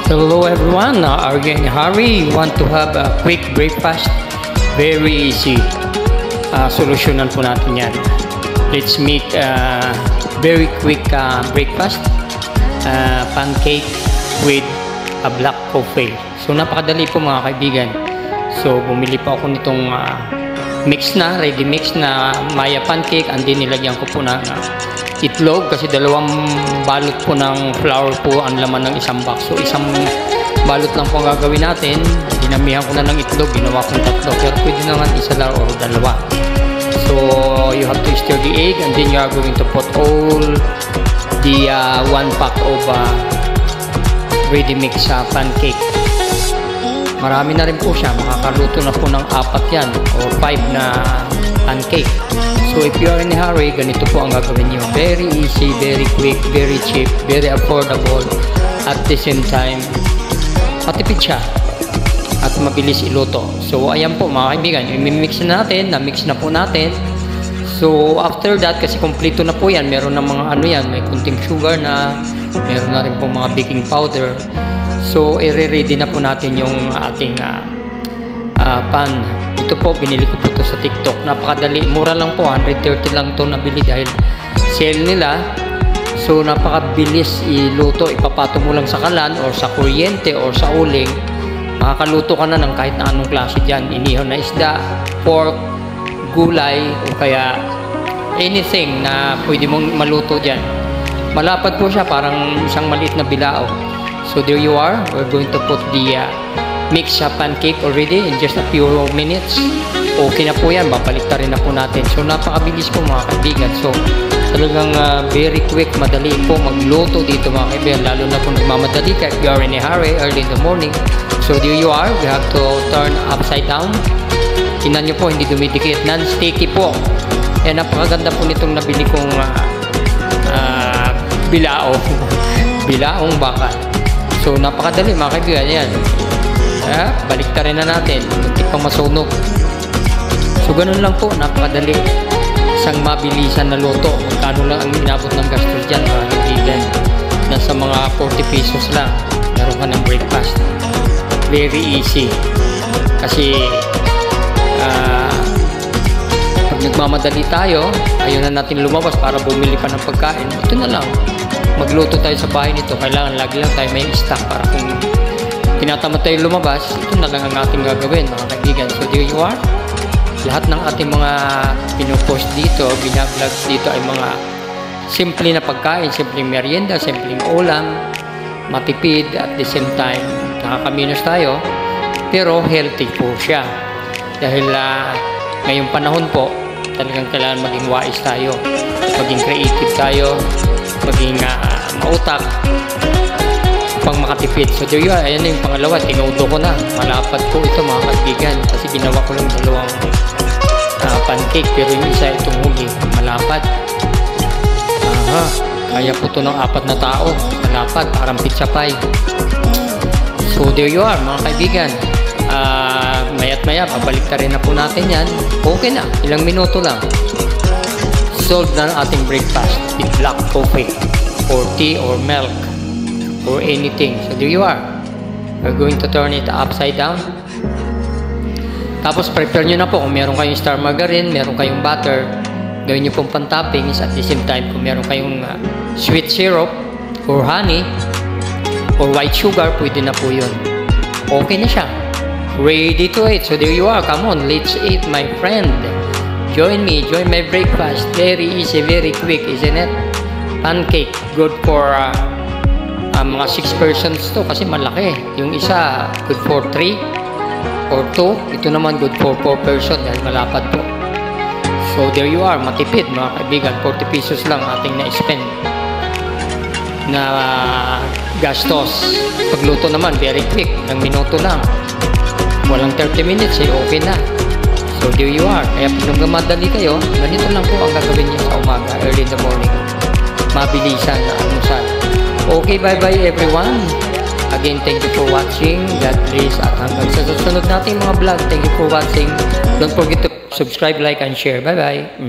Hello everyone, Arya and Harry want to have a quick breakfast. Very easy. Solusyonan po natin yan. Let's make a very quick breakfast. Pancake with a black coffee. So napakadali po mga kaibigan. So bumili po ako nitong ready mix na maya pancake, and then nilagyan ko po ng itlog kasi dalawang balot po ng flour po ang laman ng isang box. So isang balot lang po ang gagawin natin. Dinamihan ko na ng itlog, ginawa kong tatlo, pero pwede naman isa lang o dalawa. So you have to stir the egg, and then you are going to put all the 1 pack of ready mix pancake. Marami na rin po siya, makakaluto na po ng 4 yan o 5 na pancake. So if you are in a hurry, ganito po ang gagawin nyo. Very easy, very quick, very cheap, very affordable. At the same time, matipid siya at mabilis iluto. So ayan po mga kaibigan, i-mix na natin, na-mix na po natin. So after that, kasi kompleto na po yan, meron na mga may kunting sugar na, meron na rin po mga baking powder. So i-ready na po natin yung ating pan. Ito po, binili ko po ito sa TikTok. Napakadali, mura lang po, 130 lang ito nabili dahil sale nila. So napakabilis iluto, ipapato mo lang sa kalan or sa kuryente or sa uling, makakaluto ka na ng kahit na anong klase dyan. Inihon na isda, pork, gulay, o kaya anything na pwede mong maluto dyan. Malapad po siya, parang isang maliit na bilao. So there you are, we're going to put the mix pancake already in just a few minutes. Okay na po yan, babaliktarin na po natin. So napakabilis po mga kaibigan. So talagang very quick, madali po magluto dito mga kaibigan, lalo na kung nagmamadali ka, if you are in a hurry early in the morning. So there you are, we have to turn upside down. Tingnan nyo po, hindi dumidikit, non-sticky po. Yan, napakaganda po nitong nabili kong bilao bilaong bakal. So napakadali mga kaibigan yan. Baliktarin na natin, hindi pa masunog. So ganun lang po, napakadali. Isang mabilisan na luto. Magkano lang ang inabot ng gastos dyan mga kaibigan? Nasa mga 40 pesos lang, meron ka ng breakfast. Very easy. Kasi pag nagmamadali tayo, ayaw na natin lumabas para bumili pa ng pagkain, ito na lang, magluto tayo sa bahay nito. Kailangan lagi lang tayo may stock para kung tinatamad tayo lumabas, ito na lang ang ating gagawin mga kaibigan. So there you are. Lahat ng ating mga pinupost dito, binavlogs dito ay mga simple na pagkain, simpleng merienda, simpleng ulam, matipid, at the same time nakakaminos tayo, pero healthy po siya. Dahil ngayong panahon po, talagang kailangan maging wise tayo, maging creative tayo, maging mautak pang makatipid. So there you are, ayan na yung pangalawa, tinudo ko na, malapad po ito mga kaibigan, kasi ginawa ko lang dalawang pancake, pero yung isa itong huli, malapad. Kaya po ito ng 4 na tao, malapad, parang pizza pie. So there you are mga kaibigan. Maya't maya, babalik ka rin na po natin yan. Okay na, ilang minuto lang, solve na ang ating breakfast with black coffee or tea or milk or anything. So there you are. We're going to turn it upside down. Tapos prepare nyo na po kung meron kayong star margarine, meron kayong butter, gawin nyo pong pan-toppings. At the same time, kung meron kayong sweet syrup or honey or white sugar, pwede na po yun. Okay na siya, ready to eat. So there you are, come on, let's eat my friend. Join me, join my breakfast. Very easy, very quick, isn't it? Pancake, good for mga 6 persons to kasi malaki. Yung isa, good for 3 or 2. Ito naman good for 4 person dahil malapad po. So there you are, matipid mga kaibigan. 40 pesos lang ating na-spend na gastos. Pagluto naman, very quick, ng minuto lang. Walang 30 minutes okay na. So there you are. Kaya pag nagmamadali kayo, ganito lang po ang gagawin nyo sa umaga, early in the morning. Mabilisan na almusal. Okay, bye-bye everyone. Again, thank you for watching. God bless. At hanggang sa susunod nating mga vlog. Thank you for watching. Don't forget to subscribe, like, and share. Bye-bye.